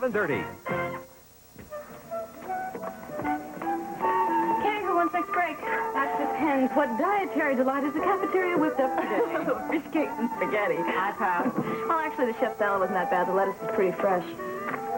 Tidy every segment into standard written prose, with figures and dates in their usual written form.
7:30. Kangaroo wants next break. That depends. What dietary delight is the cafeteria whipped up today? Fish cakes and spaghetti. I pass. Well, actually, the chef salad wasn't that bad. The lettuce is pretty fresh.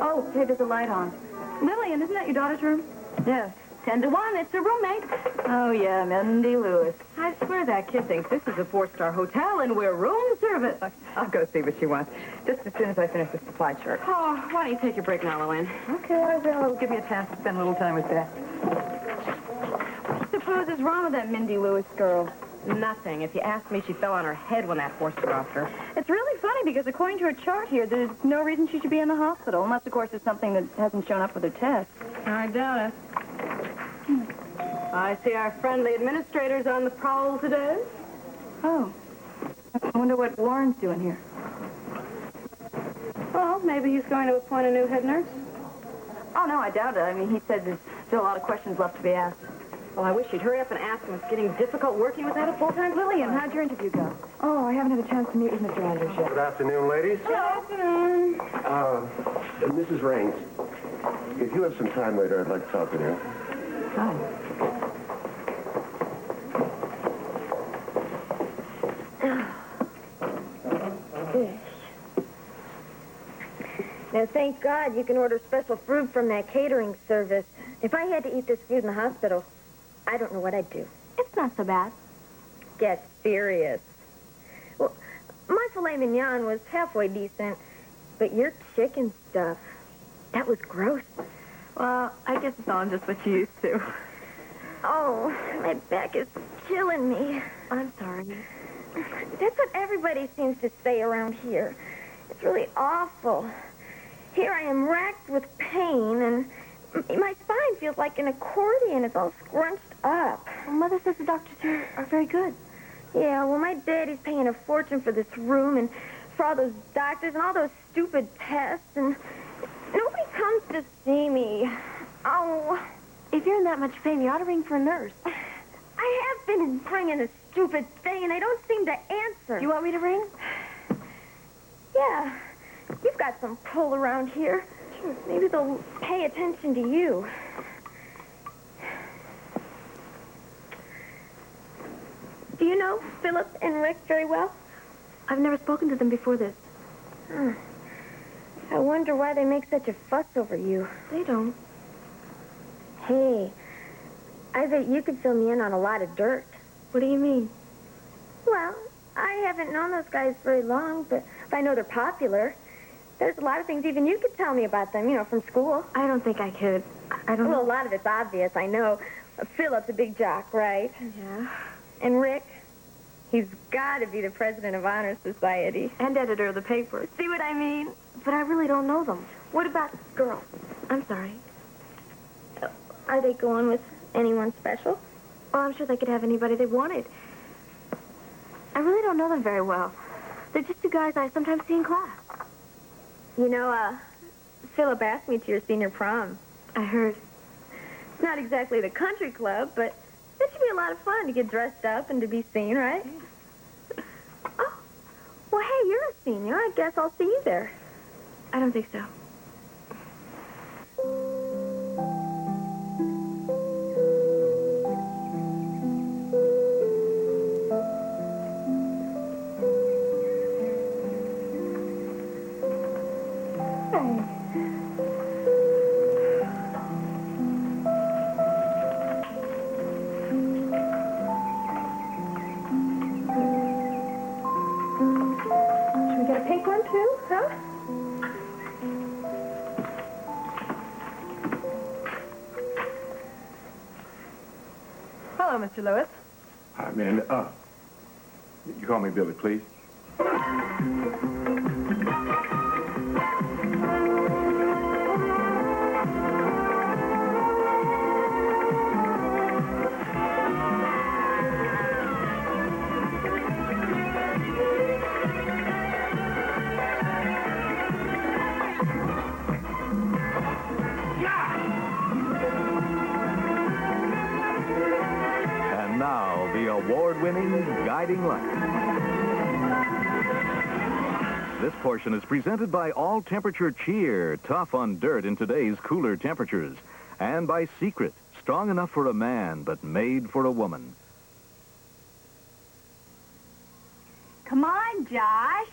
Oh, hey, there's a light on. Lillian, isn't that your daughter's room? Yes. 10 to 1, it's her roommate. Oh, yeah, Mindy Lewis. I swear that kid thinks this is a 4-star hotel and we're room service. I'll go see what she wants, just as soon as I finish the supply chart. Oh, why don't you take your break now, Lillian? Okay, I will. It'll give me a chance to spend a little time with Beth. What do you suppose is wrong with that Mindy Lewis girl? Nothing. If you ask me, she fell on her head when that horse dropped her. It's really funny because according to her chart here, there's no reason she should be in the hospital, unless, of course, it's something that hasn't shown up with her test. I doubt it. I see our friendly administrator's on the prowl today. Oh. I wonder what Warren's doing here. Well, maybe he's going to appoint a new head nurse. Oh, no, I doubt it. I mean, he said there's still a lot of questions left to be asked. Well, I wish you'd hurry up and ask him. It's getting difficult working without a full-time Lillian, how'd your interview go? Oh, I haven't had a chance to meet with Mr. Andrews yet. Good afternoon, ladies. Good afternoon. Mrs. Raines, if you have some time later, I'd like to talk with you. Hi. Now, thank God you can order special food from that catering service. If I had to eat this food in the hospital, I don't know what I'd do. It's not so bad. Get serious. Well, my filet mignon was halfway decent, but your chicken stuff, that was gross. Well, I guess it's all just what you used to. Oh, my back is killing me. I'm sorry. That's what everybody seems to say around here. It's really awful. Here I am racked with pain, and my spine feels like an accordion. It's all scrunched up. Well, Mother says the doctors here are very good. Yeah, well, my daddy's paying a fortune for this room and for all those doctors and all those stupid tests, and nobody comes to see me. Oh. If you're in that much pain, you ought to ring for a nurse. I have been ringing a stupid thing, and they don't seem to answer. Do you want me to ring? Yeah. You've got some pull around here. Sure. Maybe they'll pay attention to you. Do you know Philip and Rick very well? I've never spoken to them before this. I wonder why they make such a fuss over you. They don't. Hey, I bet you could fill me in on a lot of dirt. What do you mean? Well, I haven't known those guys very long, but I know they're popular. There's a lot of things even you could tell me about them, you know, from school. I don't think I could. I don't Well, know. a lot of it's obvious, I know. Philip's a big jock, right? Yeah. And Rick, he's got to be the president of Honor Society. And editor of the paper. See what I mean? But I really don't know them. What about girls? I'm sorry. Are they going with anyone special? Well, I'm sure they could have anybody they wanted. I really don't know them very well. They're just two guys I sometimes see in class. You know, Philip asked me to your senior prom. I heard. It's not exactly the country club, but it should be a lot of fun to get dressed up and to be seen, right? Oh, well, hey, you're a senior. I guess I'll see you there. I don't think so. Pink one, too, huh? Hello, Mr. Lewis. Hi, man. You call me Billy, please. And now, the award-winning Guiding Light. This portion is presented by All Temperature Cheer, tough on dirt in today's cooler temperatures. And by Secret, strong enough for a man, but made for a woman. Come on, Josh.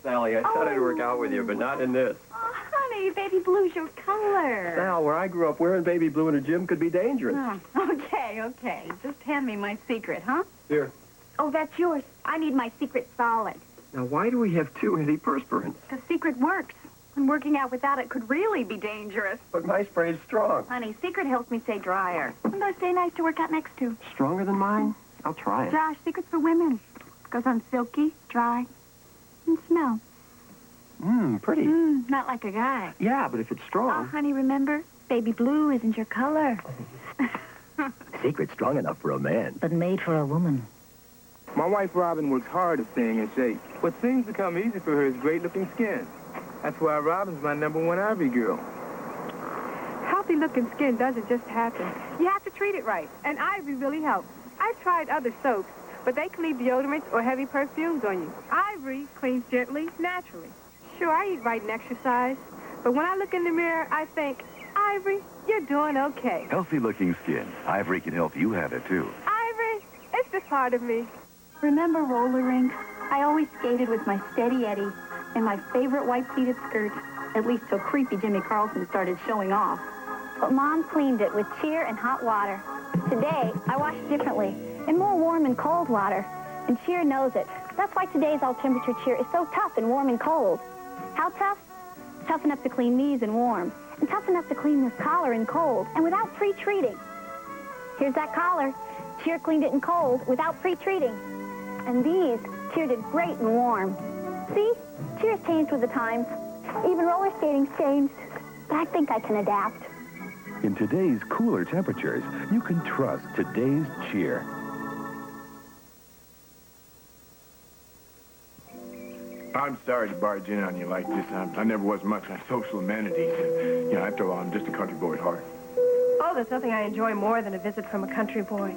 Sally, I thought I'd work out with you, but not in this. Oh, honey, baby blue's your color. Sal, where I grew up, wearing baby blue in a gym could be dangerous. Oh, okay. Just hand me my Secret, huh? Here. Oh, that's yours. I need my Secret solid. Now, why do we have two antiperspirants? Because Secret works. And working out without it could really be dangerous. But my spray's strong. Honey, Secret helps me stay drier. And those stay nice to work out next to. Stronger than mine? I'll try it. Josh, Secret's for women. Goes on silky, dry, and smell. Pretty. Not like a guy. Yeah, but if it's Oh, strong... honey, remember? Baby blue isn't your color. Secret's strong enough for a man. But made for a woman. My wife, Robin, works hard at staying in shape. What seems to come easy for her is great-looking skin. That's why Robin's my #1 Ivory girl. Healthy-looking skin doesn't just happen. You have to treat it right, and Ivory really helps. I've tried other soaps, but they can leave deodorants or heavy perfumes on you. Ivory cleans gently, naturally. Sure, I eat right and exercise, but when I look in the mirror, I think, Ivory, you're doing okay. Healthy-looking skin. Ivory can help you have it, too. Ivory, it's just part of me. Remember roller rinks? I always skated with my Steady Eddie and my favorite white pleated skirt, at least till creepy Jimmy Carlson started showing off. But Mom cleaned it with Cheer and hot water. Today, I wash differently, in more warm and cold water, and Cheer knows it. That's why today's all-temperature Cheer is so tough and warm and cold. How tough? Tough enough to clean these in warm, and tough enough to clean this collar in cold, and without pre-treating. Here's that collar. Cheer cleaned it in cold without pre-treating. And these, Cheer did great in warm. See? Cheer's changed with the times. Even roller skating's changed. But I think I can adapt. In today's cooler temperatures, you can trust today's Cheer. I'm sorry to barge in on you like this. I never was much on social amenities. You know, after all, I'm just a country boy at heart. Oh, there's nothing I enjoy more than a visit from a country boy,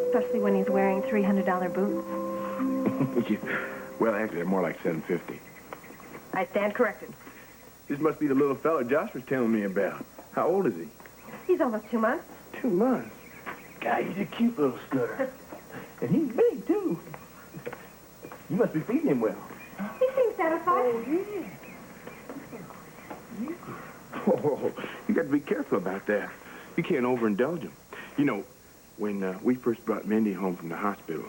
especially when he's wearing $300 boots. Well, actually, they're more like $750. I stand corrected. This must be the little fella Josh was telling me about. How old is he? He's almost 2 months. 2 months. God, he's a cute little scooter. And he's big, too. You must be feeding him well. He seems satisfied. Oh, you got to be careful about that. You can't overindulge him. You know, when we first brought Mindy home from the hospital,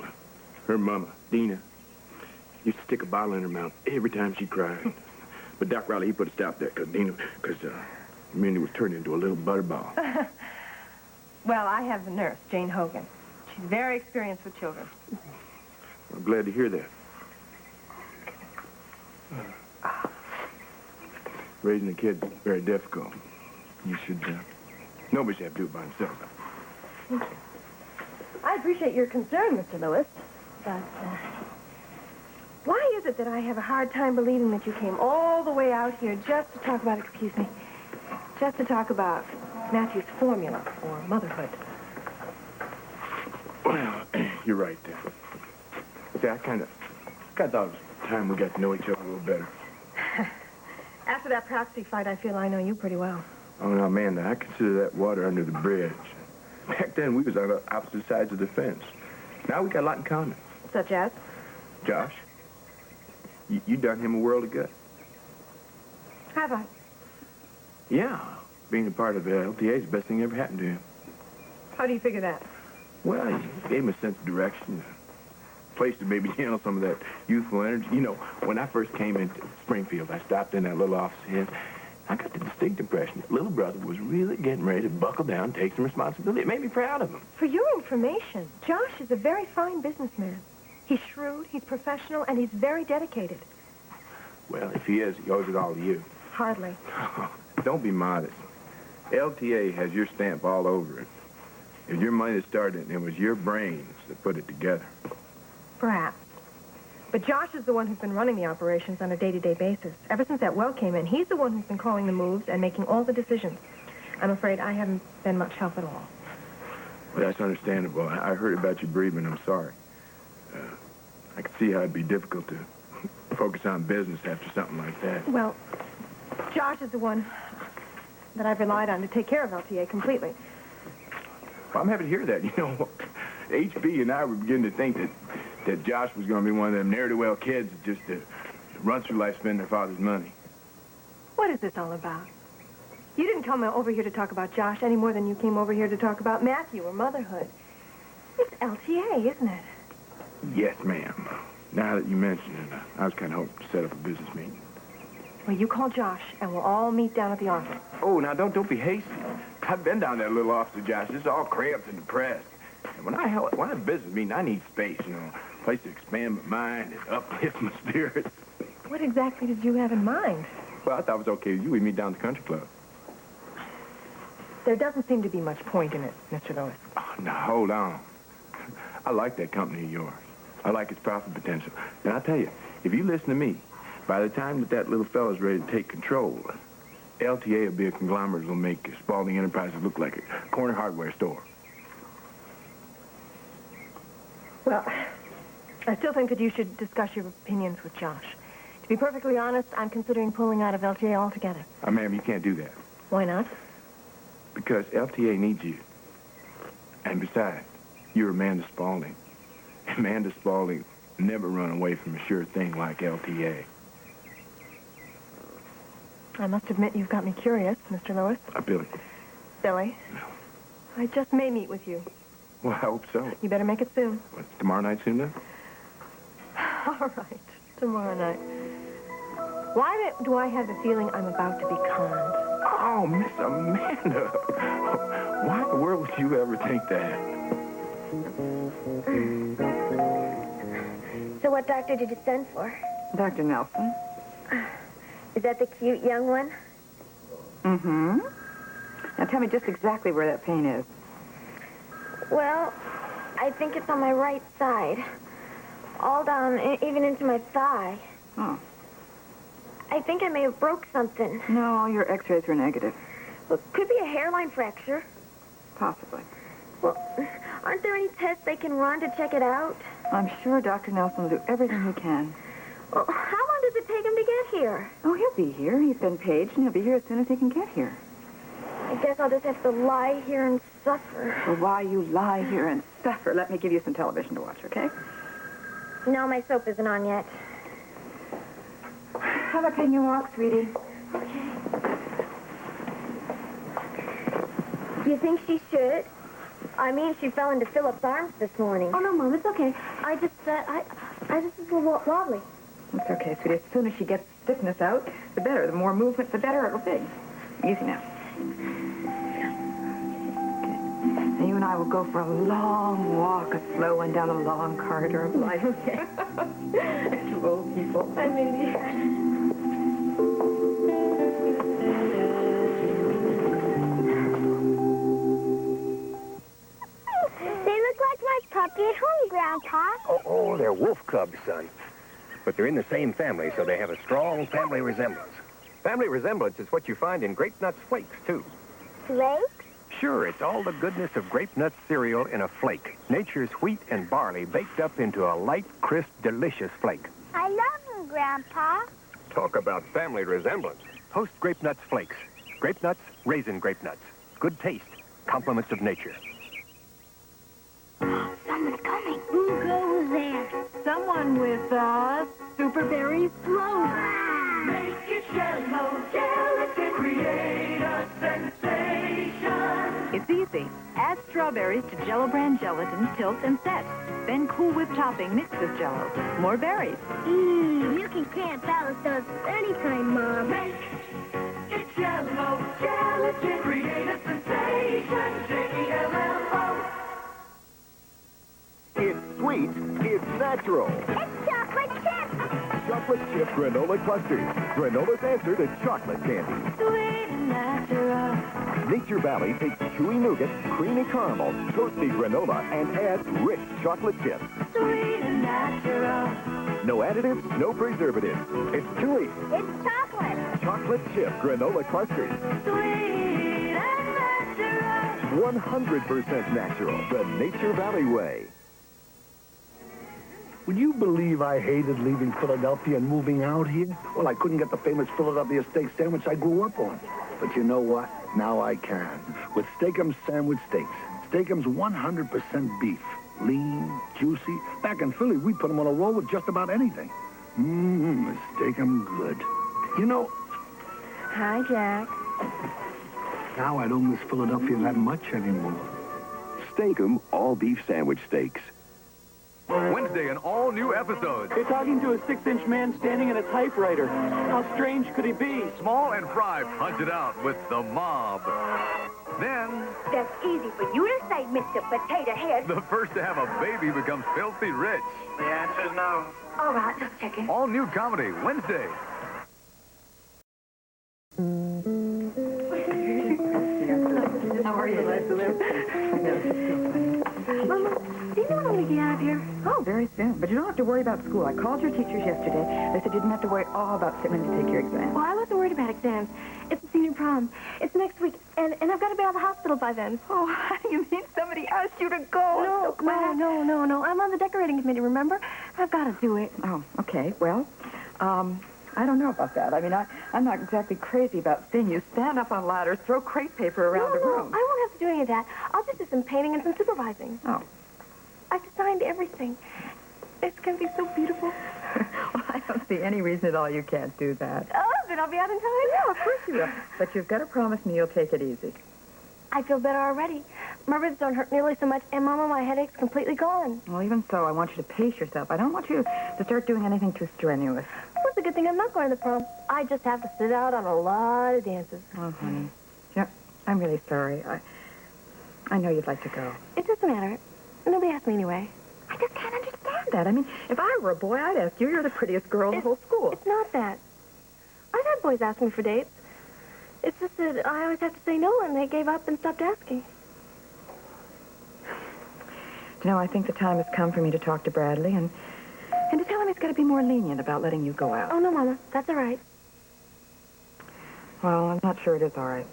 her mama, Dina, used to stick a bottle in her mouth every time she cried. But Doc Riley, he put a stop to that because Mindy was turning into a little butterball. Well, I have the nurse, Jane Hogan. She's very experienced with children. I'm glad to hear that. Raising a kid's very difficult. You should, nobody should have to do it by himself. Thank you. I appreciate your concern, Mr. Lewis, but, why is it that I have a hard time believing that you came all the way out here just to talk about, just to talk about Matthew's formula for motherhood? Well, you're right there. See, I kind of thought it was time we got to know each other a little better. After that proxy fight, I feel I know you pretty well. Oh, now, Amanda, I consider that water under the bridge. Back then, we was on opposite sides of the fence. Now we got a lot in common. Such as? Josh, you done him a world of good. Have I? Yeah. Being a part of the LTA is the best thing ever happened to him. How do you figure that? Well, you gave him a sense of direction, a place to maybe channel some of that youthful energy. You know, when I first came into Springfield, I stopped in that little office of his. I got the distinct impression that little brother was really getting ready to buckle down and take some responsibility. It made me proud of him. For your information, Josh is a very fine businessman. He's shrewd, he's professional, and he's very dedicated. Well, if he is, he owes it all to you. Hardly. Don't be modest. LTA has your stamp all over it. If your money started, it was your brains that put it together. Perhaps. But Josh is the one who's been running the operations on a day-to-day basis. Ever since that well came in, he's the one who's been calling the moves and making all the decisions. I'm afraid I haven't been much help at all. Well, that's understandable. I heard about your bereavement. I'm sorry. I could see how it'd be difficult to focus on business after something like that. Well, Josh is the one that I've relied on to take care of LTA completely. Well, I'm happy to hear that. You know, HB and I were beginning to think that Josh was going to be one of them ne'er-do-well kids that just run through life spending their father's money. What is this all about? You didn't come over here to talk about Josh any more than you came over here to talk about Matthew or motherhood. It's LTA, isn't it? Yes, ma'am. Now that you mention it, I was kind of hoping to set up a business meeting. Well, you call Josh, and we'll all meet down at the office. Oh, now, don't be hasty. I've been down that little office of Josh. It's all cramped and depressed. And when I have a business meeting, I need space, you know, a place to expand my mind and uplift my spirits. What exactly did you have in mind? Well, I thought it was okay. You would meet down at the country club. There doesn't seem to be much point in it, Mr. Lewis. Oh, now, hold on. I like that company of yours. I like its profit potential. And I'll tell you, if you listen to me, by the time that little fella's ready to take control, LTA will be a conglomerate that will make Spaulding Enterprises look like a corner hardware store. Well, I still think that you should discuss your opinions with Josh. To be perfectly honest, I'm considering pulling out of LTA altogether. Ma'am, you can't do that. Why not? Because LTA needs you. And besides, you're Amanda Spaulding. Amanda Spaulding never run away from a sure thing like LTA. I must admit you've got me curious, Mr. Lewis. Billy. Billy? No. I just may meet with you. Well, I hope so. You better make it soon. What, tomorrow night soon, then? All right, tomorrow night. Why do I have the feeling I'm about to be conned? Oh, Miss Amanda. Why in the world would you ever think that? So what doctor did you send for? Dr. Nelson? Is that the cute young one? Mm-hmm. Now tell me just exactly where that pain is. Well, I think it's on my right side. All down, even into my thigh. Oh. I think I may have broke something. No, all your x-rays were negative. Well, could be a hairline fracture. Possibly. Well, aren't there any tests they can run to check it out? I'm sure Dr. Nelson will do everything he can. Well, how long does it take him to get here? Oh, he'll be here. He's been paged, and he'll be here as soon as he can get here. I guess I'll just have to lie here and suffer. Well, why you lie here and suffer? Let me give you some television to watch, okay? No, my soap isn't on yet. How about taking your walk, sweetie? Okay. Do you think she should? I mean, she fell into Philip's arms this morning. Oh, no, Mom, it's okay. I just was a little wobbly. It's okay, sweetie. As soon as she gets stiffness out, the better. The more movement, the better it'll be. Easy now. Okay. Now you and I will go for a long walk, a slow one down a long corridor of life. Okay. You old people. I mean, puppy at home, Grandpa. Oh, they're wolf cubs, son. But they're in the same family, so they have a strong family resemblance. Family resemblance is what you find in Grape Nuts Flakes, too. Flakes? Sure, it's all the goodness of Grape Nuts cereal in a flake. Nature's wheat and barley baked up into a light, crisp, delicious flake. I love them, Grandpa. Talk about family resemblance. Post Grape Nuts Flakes. Grape Nuts, raisin Grape Nuts. Good taste. Compliments of nature. Someone's coming. Who goes there? Someone with super berry float. Make it yellow, gelatin, create a sensation. It's easy. Add strawberries to Jell-O brand gelatin, tilt and set. Then Cool Whip topping mixed with Jell-O. More berries. You can camp out with those anytime, Mom. Make it yellow, gelatin, create a sensation. J-E-L-L-O. It's sweet, it's natural. It's chocolate chip. Chocolate chip granola clusters. Granola's answer to chocolate candy. Sweet and natural. Nature Valley takes chewy nougat, creamy caramel, toasty granola, and adds rich chocolate chips. Sweet and natural. No additives, no preservatives. It's chewy. It's chocolate. Chocolate chip granola clusters. Sweet and natural. 100% natural. The Nature Valley way. Would you believe I hated leaving Philadelphia and moving out here? Well, I couldn't get the famous Philadelphia steak sandwich I grew up on. But you know what? Now I can. With Steakums Sandwich Steaks. Steakums 100% beef. Lean, juicy. Back in Philly, we put them on a roll with just about anything. Steak 'em good. You know... Hi, Jack. Now I don't miss Philadelphia that much anymore. Steak'em all-beef sandwich steaks. Wednesday, an all-new episode. They're talking to a 6-inch man standing at a typewriter. How strange could he be? Small and Fry punch it out with the mob. Then... That's easy for you to say, Mr. Potato Head. the first to have a baby becomes filthy rich. The answer's no. All right, just checking. All-new comedy, Wednesday. How are you, Leslie? Mama, do you know when we get out of here? Oh, very soon. But you don't have to worry about school. I called your teachers yesterday. They said you didn't have to worry all about sitting in to take your exam. Well, I wasn't worried about exams. It's the senior prom. It's next week, and I've got to be out of the hospital by then. Oh, how do you mean somebody asked you to go? No. I'm on the decorating committee, remember? I've got to do it. Oh, okay. Well, I don't know about that. I mean, I'm not exactly crazy about seeing you stand up on ladders, throw crepe paper around the room. I won't have to do any of that. I'll just do some painting and some supervising. Oh. I've designed everything. It's going to be so beautiful. Well, I don't see any reason at all you can't do that. Oh, then I'll be out in time? Yeah, of course you will. But you've got to promise me you'll take it easy. I feel better already. My ribs don't hurt nearly so much, and Mama, my headache's completely gone. Well, even so, I want you to pace yourself. I don't want you to start doing anything too strenuous. Well, it's a good thing I'm not going to the prom. I just have to sit out on a lot of dances. Oh, honey. Yeah, I'm really sorry. I know you'd like to go. It doesn't matter. Nobody asked me anyway. I just can't understand that. I mean, if I were a boy, I'd ask you. You're the prettiest girl in the whole school. It's not that. I've had boys ask me for dates. It's just that I always have to say no, and they gave up and stopped asking. You know, I think the time has come for me to talk to Bradley and to tell him he's got to be more lenient about letting you go out. Oh, no, Mama. That's all right. Well, I'm not sure it is all right.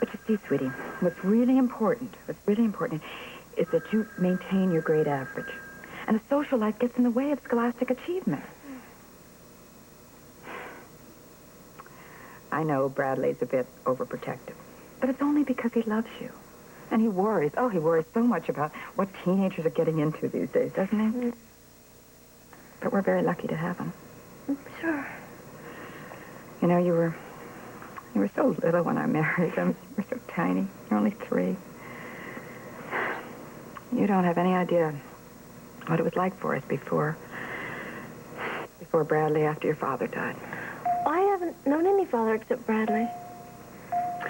But you see, sweetie, what's really important is that you maintain your grade average. And a social life gets in the way of scholastic achievement. I know Bradley's a bit overprotective, but it's only because he loves you. And he worries. Oh, he worries so much about what teenagers are getting into these days, doesn't he? Mm. But we're very lucky to have him. Sure. You know, you were so little when I married him. You were so tiny. You're only 3. You don't have any idea what it was like for us before Bradley, after your father died. I haven't known any father except Bradley.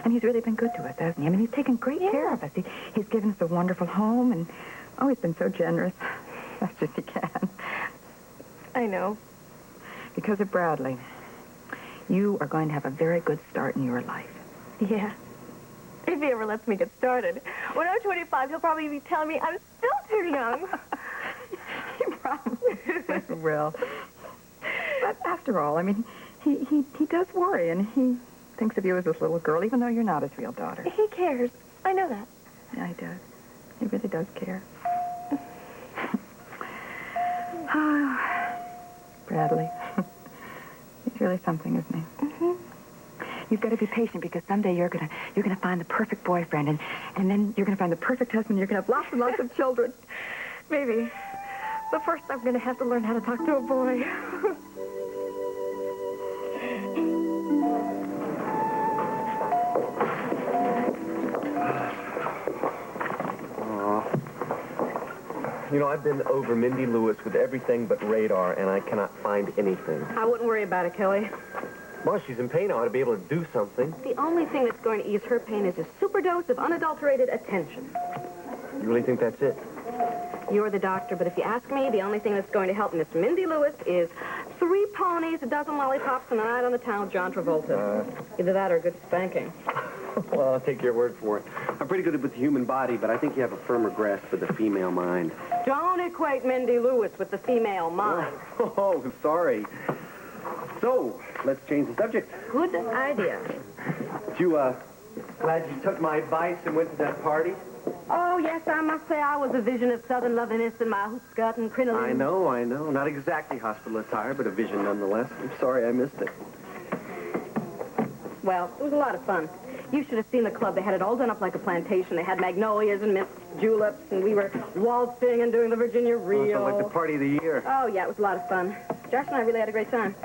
And he's really been good to us, hasn't he? I mean, he's taken great care of us. He's given us a wonderful home, and, oh, he's been so generous. That's just he can. I know. Because of Bradley, you are going to have a very good start in your life. Yeah. If he ever lets me get started. When I'm 25, he'll probably be telling me I'm still too young. He probably will. But after all, I mean, he does worry, and he thinks of you as his little girl, even though you're not his real daughter. He cares. I know that. Yeah, he does. He really does care. Bradley. He's really something, isn't he? Mm-hmm. You've got to be patient, because someday you're gonna find the perfect boyfriend, and then you're gonna find the perfect husband, and you're gonna have lots and lots of children. Maybe. But first I'm gonna have to learn how to talk to a boy. You know, I've been over Mindy Lewis with everything but radar, and I cannot find anything. I wouldn't worry about it, Kelly. Well, she's in pain. I ought to be able to do something. The only thing that's going to ease her pain is a superdose of unadulterated attention. You really think that's it? You're the doctor, but if you ask me, the only thing that's going to help Miss Mindy Lewis is 3 ponies, a dozen lollipops, and a night on the town with John Travolta. Either that or a good spanking. Well, I'll take your word for it. I'm pretty good with the human body, but I think you have a firmer grasp of the female mind. Don't equate Mindy Lewis with the female mind. Oh, sorry. So, let's change the subject. Good idea. Glad you took my advice and went to that party? Oh, yes, I must say I was a vision of southern loveliness in my hoop skirt and crinoline. I know. Not exactly hospital attire, but a vision nonetheless. I'm sorry I missed it. Well, it was a lot of fun. You should have seen the club. They had it all done up like a plantation. They had magnolias and mist juleps, and we were waltzing and doing the Virginia reel. Sounds like the party of the year. Oh, yeah, it was a lot of fun. Josh and I really had a great time.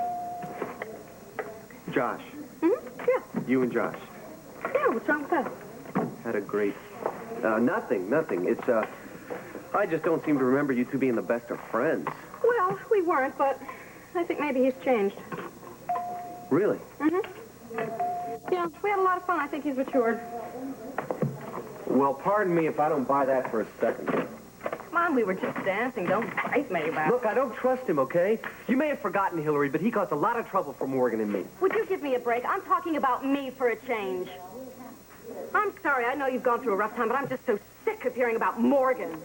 Josh. Mm-hmm. Yeah. You and Josh. Yeah, what's wrong with that? Had a great... Nothing. It's, I just don't seem to remember you two being the best of friends. Well, we weren't, but I think maybe he's changed. Really? Mm-hmm. Yeah, we had a lot of fun. I think he's matured. Well, pardon me if I don't buy that for a second. Come on, we were just dancing. Don't fight me about it. Look, I don't trust him, okay? You may have forgotten Hillary, but he caused a lot of trouble for Morgan and me. Would you give me a break? I'm talking about me for a change. I'm sorry. I know you've gone through a rough time, but I'm just so sick of hearing about Morgan.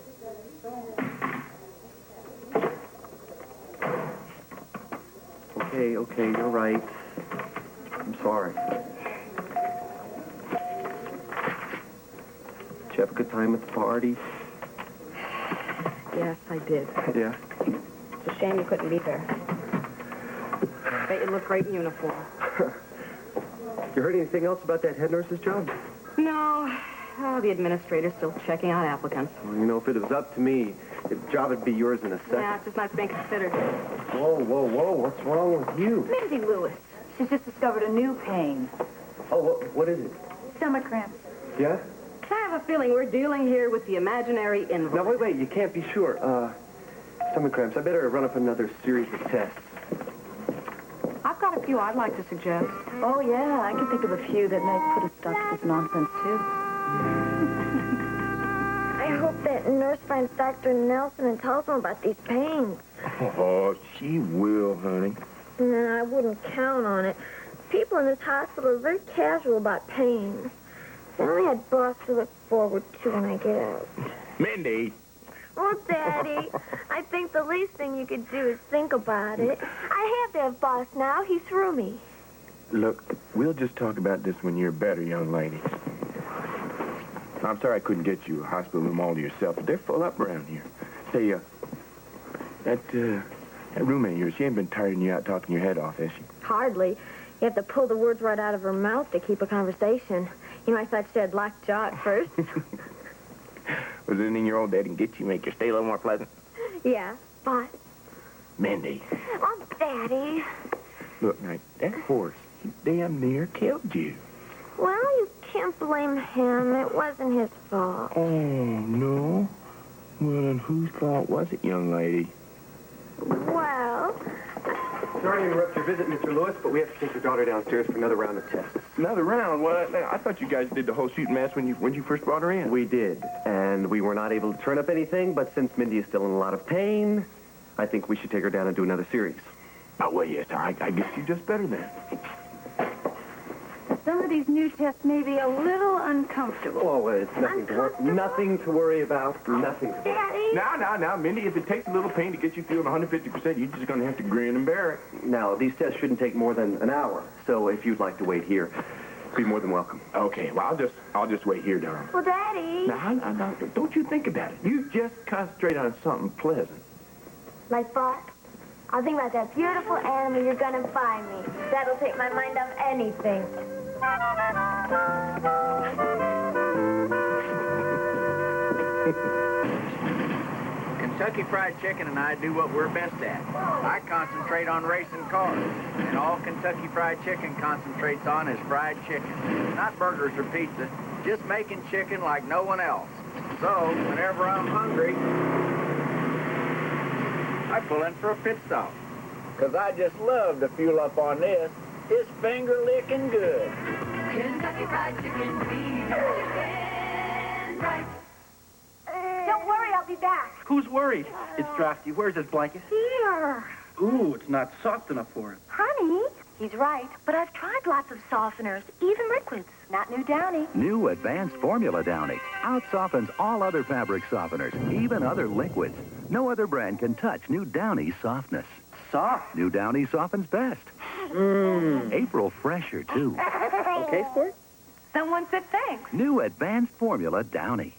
Okay, you're right. I'm sorry. Did you have a good time at the party? Yes, I did. Yeah? It's a shame you couldn't be there. I bet you look great in uniform. You heard anything else about that head nurse's job? No. Oh, the administrator's still checking out applicants. Well, you know, if it was up to me, the job would be yours in a second. Yeah, it's just not being considered. Whoa. What's wrong with you? Mindy Lewis. She's just discovered a new pain. Oh, what is it? Stomach cramps. Yeah? I have a feeling we're dealing here with the imaginary invalid. Now, wait, you can't be sure. Stomach cramps. I better run up another series of tests. I've got a few I'd like to suggest. Oh, yeah, I can think of a few that may put a stop to this nonsense, too. I hope that nurse finds Dr. Nelson and tells him about these pains. Oh, she will, honey. No, I wouldn't count on it. People in this hospital are very casual about pain. I only had boss to look forward to when I get out. Mindy. Well, Daddy, I think the least thing you could do is think about it. I have to have boss now. He threw me. Look, we'll just talk about this when you're better, young lady. I'm sorry I couldn't get you a hospital room all to yourself, but they're full up around here. Say, that roommate of yours, she ain't been tiring you out talking your head off, has she? Hardly. You have to pull the words right out of her mouth to keep a conversation. You know, I thought she had lockjaw at first. Was anything your old daddy can get you make your stay a little more pleasant? Yeah, but... Mindy. Oh, Daddy. Look, now, that horse, he damn near killed you. Well, you can't blame him. It wasn't his fault. Oh, no? Well, then whose fault was it, young lady? Well... Sorry to interrupt your visit, Mr. Lewis, but we have to take your daughter downstairs for another round of tests. Another round? Well, I thought you guys did the whole shooting match when you first brought her in. We did, and we were not able to turn up anything, but since Mindy is still in a lot of pain, I think we should take her down and do another series. Oh, well, yes, I guess you just better then. Some of these new tests may be a little uncomfortable. Oh, it's nothing to worry about. Nothing to worry about. Daddy? Now, Mindy, if it takes a little pain to get you feeling 150%, you're just going to have to grin and bear it. Now, these tests shouldn't take more than an hour, so if you'd like to wait here, be more than welcome. Okay, well, I'll just wait here, darling. Well, Daddy... Now, don't you think about it. You just concentrate on something pleasant. Like what? I'll think about that beautiful animal you're gonna find me. That'll take my mind off anything. Kentucky Fried Chicken and I do what we're best at. I concentrate on racing cars, and all Kentucky Fried Chicken concentrates on is fried chicken. Not burgers or pizza, just making chicken like no one else. So, whenever I'm hungry, I pull in for a pit stop. 'Cause I just love to fuel up on this. It's finger-licking good. Kentucky Fried Chicken, we chicken right. Don't worry, I'll be back. Who's worried? It's Drafty. Where's his blanket? Here. Ooh, it's not soft enough for him. Honey, he's right, but I've tried lots of softeners, even liquids. Not new Downy. New Advanced Formula Downy out-softens all other fabric softeners, even other liquids. No other brand can touch new Downy's softness. Soft? New Downy softens best. April fresher, too. Okay, sport? Someone said thanks. New Advanced Formula Downy.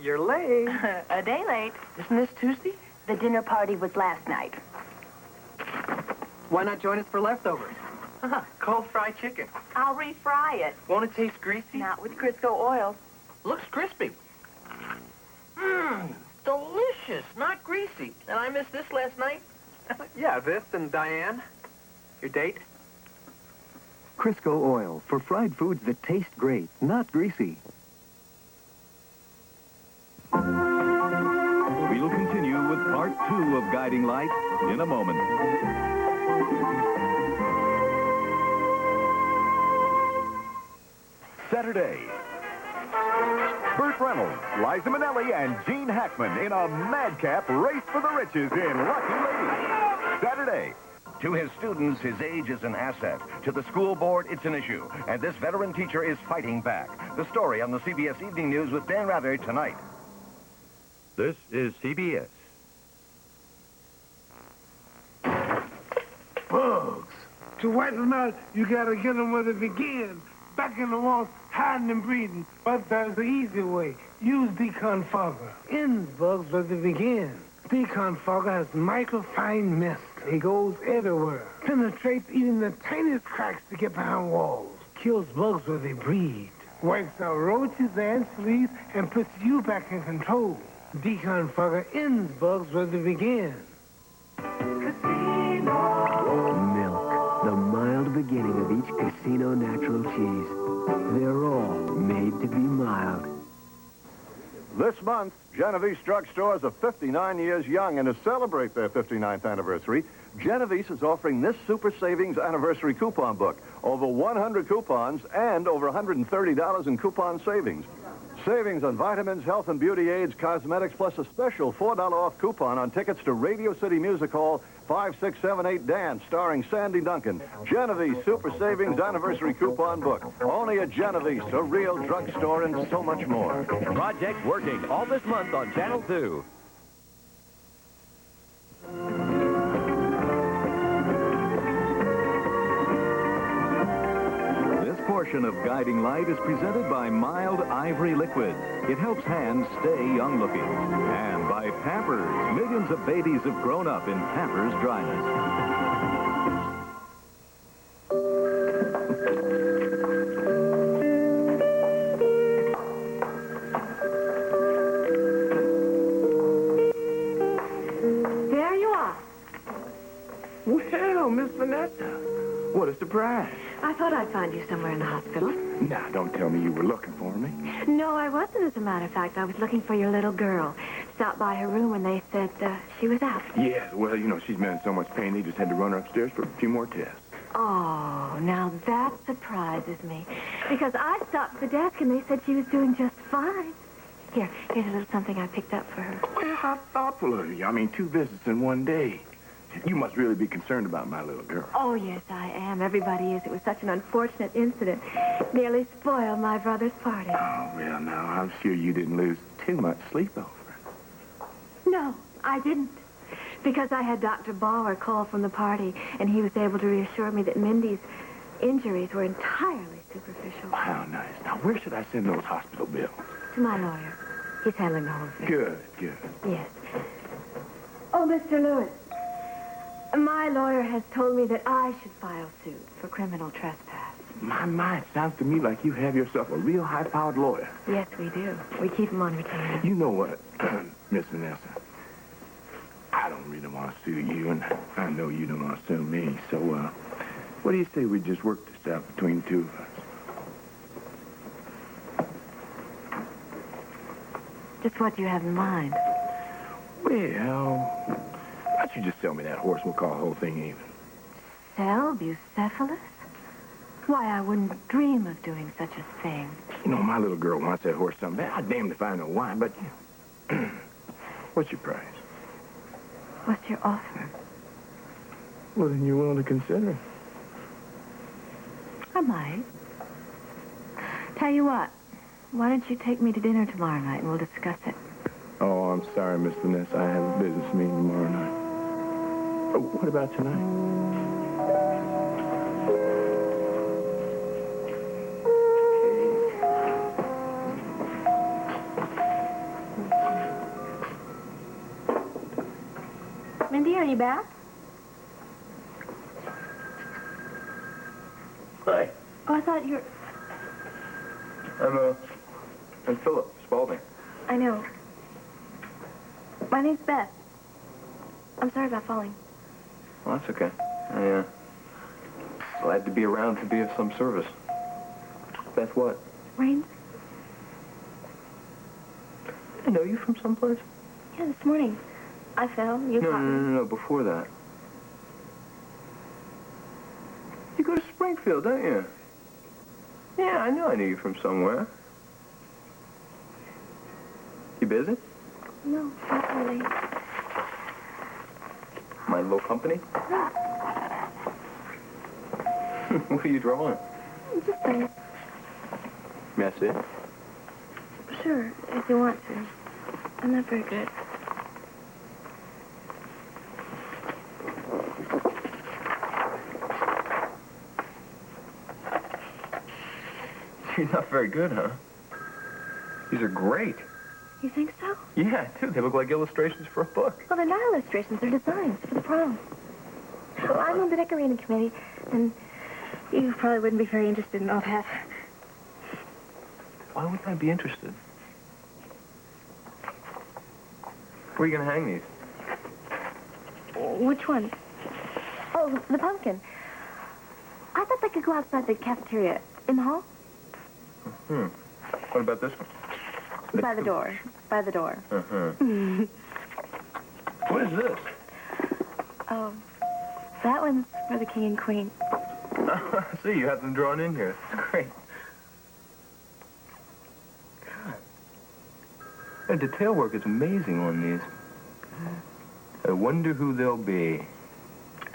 You're late. A day late. Isn't this Tuesday? The dinner party was last night. Why not join us for leftovers? Cold fried chicken. I'll refry it. Won't it taste greasy? Not with Crisco oil. Looks crispy. Mmm, delicious, not greasy. And I missed this last night? Yeah, this and Diane. Your date? Crisco oil for fried foods that taste great, not greasy. We'll continue with part 2 of Guiding Light in a moment. Saturday. Burt Reynolds, Liza Minnelli, and Gene Hackman in a madcap race for the riches in Lucky Lady. Saturday. To his students, his age is an asset. To the school board, it's an issue. And this veteran teacher is fighting back. The story on the CBS Evening News with Dan Rather tonight. This is CBS. Bugs. To wipe them out, you gotta get them where they begin. Back in the walls, hiding and breeding. But there's the easy way. Use decon fogger. Ends bugs where they begin. Decon fogger has microfine mist. It goes everywhere. Penetrates even the tiniest cracks to get behind walls. Kills bugs where they breed. Wipes out roaches and fleas and puts you back in control. Decon fogger ends bugs where they begin. Milk, the mild beginning of each Casino natural cheese. They're all made to be mild. This month, Genovese Drugstores are 59 years young, and to celebrate their 59th anniversary, Genovese is offering this Super Savings Anniversary Coupon Book. Over 100 coupons and over $130 in coupon savings. Savings on vitamins, health and beauty aids, cosmetics, plus a special $4 off coupon on tickets to Radio City Music Hall 5, 6, 7, 8 Dance, starring Sandy Duncan. Genovese Super Savings Anniversary Coupon Book. Only at Genovese, a real drugstore, and so much more. Project Working, all this month on Channel 2. This portion of Guiding Light is presented by Mild Ivory Liquid. It helps hands stay young-looking. And by Pampers. Millions of babies have grown up in Pampers dryness. There you are. Well, Miss Vanessa, what a surprise. I thought I'd find you somewhere in the hospital. Now, don't tell me you were looking for me. No, I wasn't, as a matter of fact. I was looking for your little girl. Stopped by her room and they said she was out. Yeah, well, you know, she's been in so much pain, they just had to run her upstairs for a few more tests. Oh, now that surprises me. Because I stopped at the desk and they said she was doing just fine. Here's a little something I picked up for her. Well, how thoughtful of you. I mean, 2 visits in one day. You must really be concerned about my little girl. Oh, yes, I am. Everybody is. It was such an unfortunate incident. Nearly spoiled my brother's party. Oh, well, now, I'm sure you didn't lose too much sleep over it. No, I didn't. Because I had Dr. Bauer call from the party, and he was able to reassure me that Mindy's injuries were entirely superficial. How nice. Now, where should I send those hospital bills? To my lawyer. He's handling the whole thing. Good, good. Yes. Oh, Mr. Lewis. My lawyer has told me that I should file suit for criminal trespass. My, it sounds to me like you have yourself a real high-powered lawyer. Yes, we do. We keep him on retainer. You know what, Miss Vanessa? I don't really want to sue you, and I know you don't want to sue me. So, what do you say we just work this out between the 2 of us? Just what do you have in mind? Well, why don't you just sell me that horse? We'll call the whole thing even. Sell Bucephalus? Why, I wouldn't dream of doing such a thing. You know, my little girl wants that horse so bad. I'm damned if I know why, but... What's your price? What's your offer? Well, then you're willing to consider it. I might. Tell you what, why don't you take me to dinner tomorrow night and we'll discuss it. Oh, I'm sorry, Miss Vanessa. I have a business meeting tomorrow night. Oh, what about tonight? are you back? Hi. Oh, I thought you were... I'm Philip Spaulding. I know. My name's Beth. I'm sorry about falling. Well, that's okay. Glad to be around to be of some service. Beth, what? Rain? I know you from someplace? Yeah, this morning. I fell. You caught me. No, before that. You go to Springfield, don't you? Yeah, I knew you from somewhere. You busy? No, not really. My little company? What are you drawing? Just things. May I see it? Sure, if you want to. I'm not very good. You're not very good, huh? These are great. You think so? Yeah, too. They look like illustrations for a book. Well, they're not illustrations. They're designs for the prom. Well, I'm on the decorating committee, and you probably wouldn't be very interested in all that. Why wouldn't I be interested? Where are you going to hang these? Which one? Oh, the pumpkin. I thought they could go outside the cafeteria. In the hall? What about this one? By the door. By the door. What is this? Oh, that one's for the king and queen. See, you have them drawn in here. It's great. God. The detail work is amazing on these. I wonder who they'll be.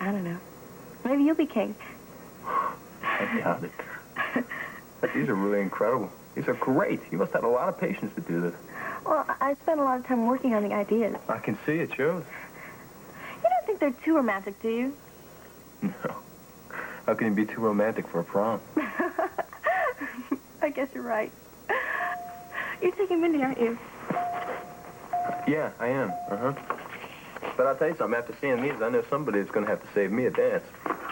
I don't know. Maybe you'll be king. I doubt it. But these are really incredible. These are great. You must have a lot of patience to do this. Well, I spent a lot of time working on the ideas. I can see it shows. You don't think they're too romantic, do you? No. How can you be too romantic for a prom? I guess you're right. You're taking Mindy, aren't you? Yeah, I am. But I'll tell you something. After seeing these, I know somebody's going to have to save me a dance.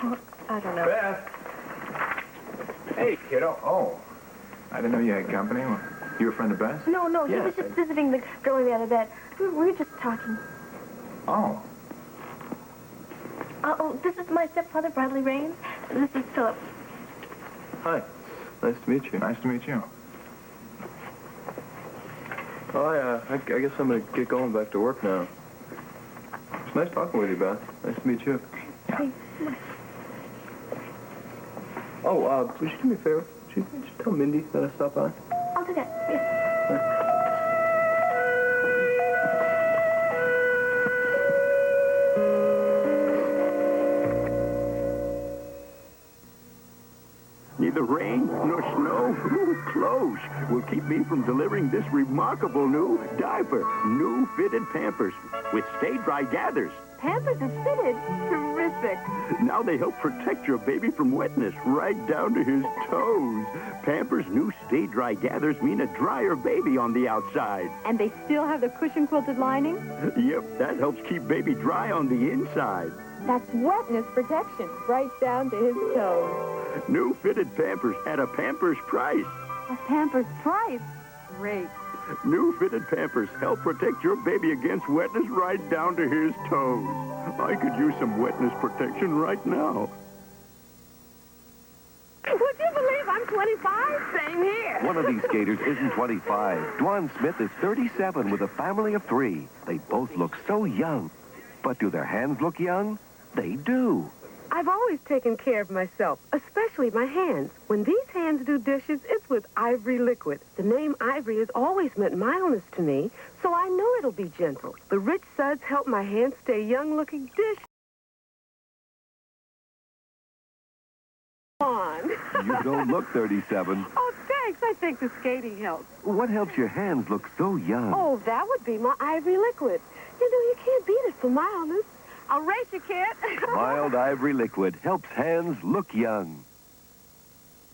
Well, I don't know. Beth! Hey, kiddo. Oh. I didn't know you had company. You a friend of Beth's? No, he was just visiting the girl in the other bed. We were just talking. Oh. Oh, this is my stepfather, Bradley Raines. This is Philip. Hi. Nice to meet you. Nice to meet you. Oh, I guess I'm going to get going back to work now. It's nice talking with you, Beth. Nice to meet you. Hey, Oh, would you do me a favor? Would you just tell Mindy that I stopped by? I'll do that. Yes. Neither rain nor snow, clothes will keep me from delivering this remarkable new diaper. New fitted Pampers with Stay Dry gathers. Pampers are fitted. Terrific. Now they help protect your baby from wetness right down to his toes. Pampers' new Stay Dry gathers mean a drier baby on the outside. And they still have the cushion quilted lining? Yep, that helps keep baby dry on the inside. That's wetness protection, right down to his toes. New fitted Pampers at a Pampers price. A Pampers price? Great. New fitted Pampers help protect your baby against wetness right down to his toes. I could use some wetness protection right now. Would you believe I'm 25? Same here. One of these skaters isn't 25. Dwan Smith is 37 with a family of 3. They both look so young. But do their hands look young? They do. I've always taken care of myself, especially my hands. When these hands do dishes, it's with Ivory liquid. The name Ivory has always meant mildness to me, so I know it'll be gentle. The rich suds help my hands stay young-looking dish. On. You don't look 37. Oh, thanks. I think the skating helps. What helps your hands look so young? Oh, that would be my Ivory liquid. You know, you can't beat it for mildness. I'll race you, kid. Mild Ivory liquid helps hands look young.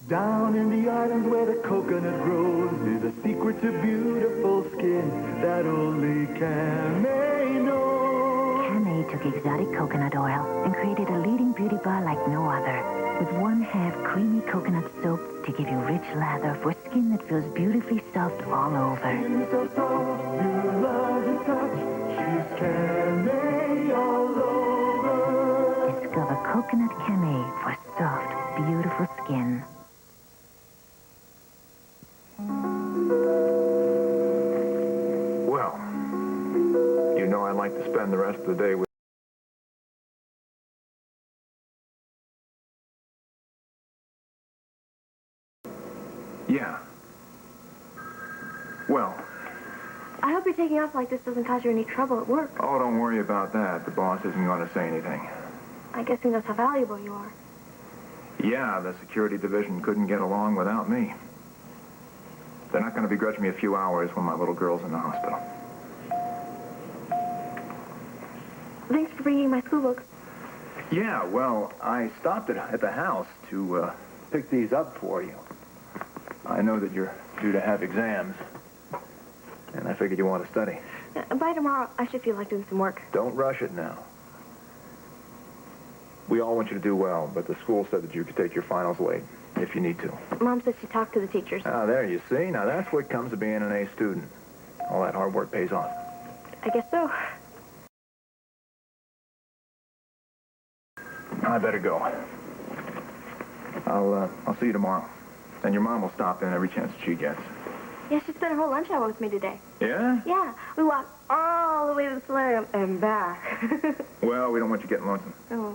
Down in the islands where the coconut grows is a secret to beautiful skin that only Camay knows. Camay Camay took exotic coconut oil and created a leading beauty bar like no other. With 1/2 creamy coconut soap to give you rich lather for skin that feels beautifully soft all over. So soft, you love to touch. She's Camay all over. Discover Coconut Camay for soft, beautiful skin. Well, you know I'd like to spend the rest of the day with... Yeah. Well, I hope you're taking off like this doesn't cause you any trouble at work. oh, don't worry about that. The boss isn't going to say anything. I guess he knows how valuable you are. Yeah, the security division couldn't get along without me. They're not going to begrudge me a few hours when my little girl's in the hospital. Thanks for bringing my school books. Yeah, well, I stopped at the house to pick these up for you. I know that you're due to have exams, and I figured you want to study. By tomorrow, I should feel like doing some work. Don't rush it now. We all want you to do well, but the school said that you could take your finals late if you need to. Mom said she talked to the teachers. Ah, there you see. Now, that's what comes of being an A student. All that hard work pays off. I guess so. I better go. I'll see you tomorrow. And your mom will stop in every chance that she gets. Yeah, she spent her whole lunch hour with me today. Yeah? Yeah, we walked all the way to the solarium and back. Well, we don't want you getting lonesome. Oh.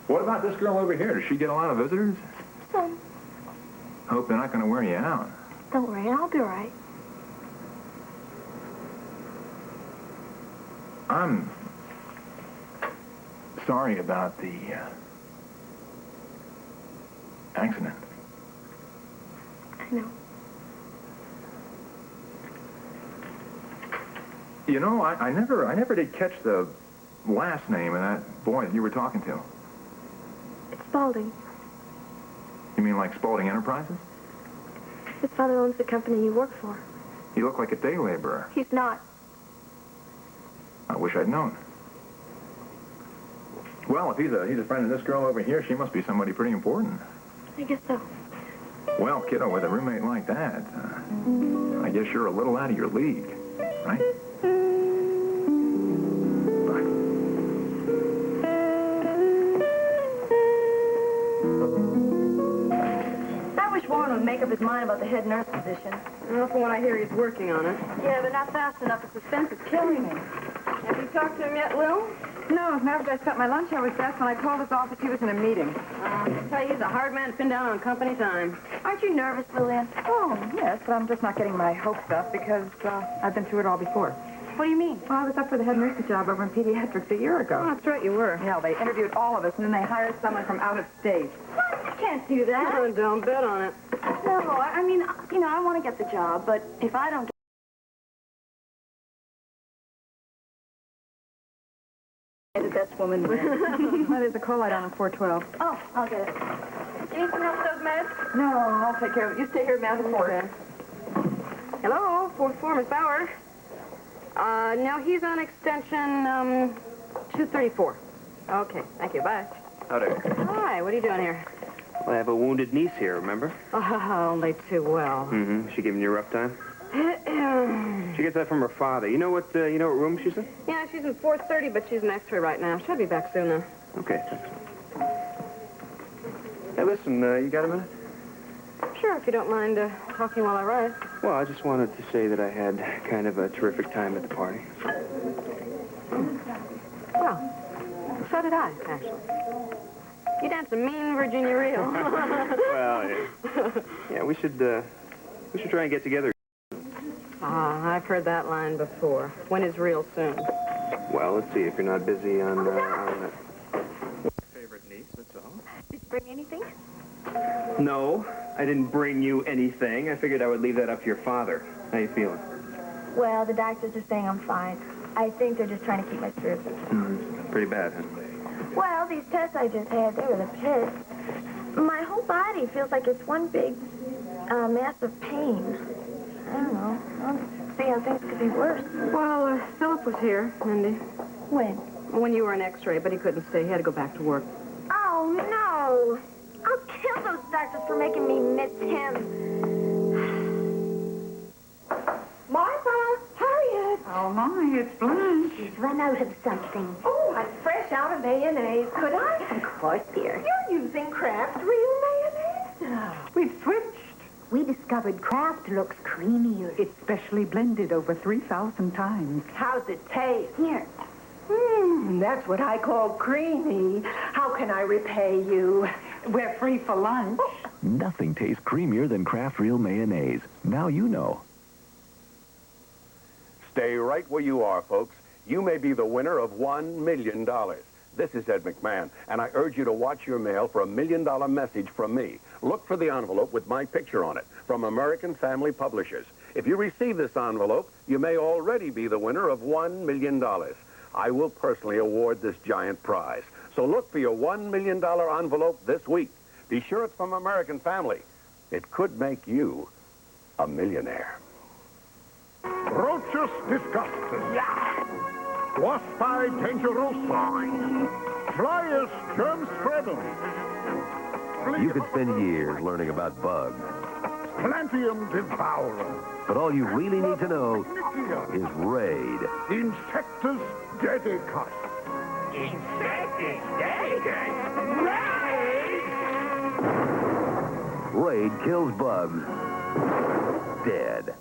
What about this girl over here? Does she get a lot of visitors? Some. Hope they're not going to wear you out. Don't worry, I'll be all right. I'm sorry about the accident. I know. You know, I never did catch the last name of that boy that you were talking to. It's Spaulding. You mean like Spaulding Enterprises? His father owns the company you work for. You look like a day laborer. He's not. I wish I'd known. Well, if he's a friend of this girl over here, she must be somebody pretty important. I guess so. Well, kiddo, with a roommate like that, I guess you're a little out of your league, right? I wish Warren would make up his mind about the head nurse position. Well, from what I hear, he's working on it. Yeah, but not fast enough. The suspense is killing me. Have you talked to him yet, Lil? No, as a matter of fact, I spent my lunch hour with Beth when I called his office. He was in a meeting. I tell you, he's a hard man to pin down on company time. Aren't you nervous, Lillian? Oh, yes, but I'm just not getting my hopes up because I've been through it all before. What do you mean? Well, I was up for the head nurse's job over in pediatrics a year ago. Oh, that's right, you were. Yeah, they interviewed all of us, and then they hired someone from out of state. You can't do that. Oh, don't bet on it. No, I mean, you know, I want to get the job, but if I don't get The best woman wins. Well, there's a call light on 412. Oh, I'll get it. You need some help with those meds? No, I'll take care of it. You stay here, man. Okay. Hello, fourth floor, Miss Bauer. No, he's on extension 234. Okay, thank you. Bye. Howdy. Hi, what are you doing here? Well, I have a wounded niece here, remember? Oh, only too well. Mm-hmm. She giving you a rough time? She gets that from her father. You know what room she's in? Yeah, she's in 430, but she's in X-ray right now. She'll be back soon, though. Okay, thanks. Hey, listen, you got a minute? Sure, if you don't mind talking while I write. Well, I just wanted to say that I had kind of a terrific time at the party. Well, so did I, actually. You danced a mean Virginia reel. Well, yeah, we should try and get together. I've heard that line before. When is real soon? Well, let's see if you're not busy on favorite niece, that's all. Did you bring anything? No, I didn't bring you anything. I figured I would leave that up to your father. How you feeling? Well, the doctors are saying I'm fine. I think they're just trying to keep my spirits up. Pretty bad, huh? Well, these tests I just had, they were the pits. My whole body feels like it's one big mass of pain. I don't know. see how things could be worse. Well, Philip was here, Mindy. When? When you were an X-ray, but he couldn't stay. He had to go back to work. Oh, no. I'll kill those doctors for making me miss him. Martha, Harriet. Oh, my, it's Blanche. She's run out of something. Oh, I'm fresh out of mayonnaise. Could I? Of course, dear. You're using Kraft real mayonnaise now. We've switched. We discovered Kraft looks creamier. It's specially blended over 3,000 times. How's it taste? Here. That's what I call creamy. How can I repay you? We're free for lunch. Nothing tastes creamier than Kraft Real Mayonnaise. Now you know. Stay right where you are, folks. You may be the winner of $1 million. This is Ed McMahon, and I urge you to watch your mail for $1 million message from me. Look for the envelope with my picture on it from American Family Publishers. If you receive this envelope, you may already be the winner of $1 million. I will personally award this giant prize. So look for your $1 million envelope this week. Be sure it's from American Family. It could make you a millionaire. Rochus disgustus. Waspi dangerosi. Flyers germ spreadum. You could spend years learning about bugs. Plantium devourum. But all you really need to know is raid. Insectus dedicus. Insectus dedicus? Raid kills bugs dead.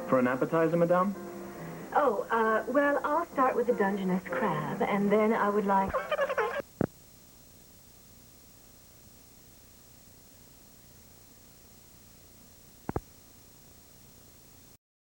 For an appetizer, madame? Oh, well, I'll start with the Dungeness crab, and then I would like...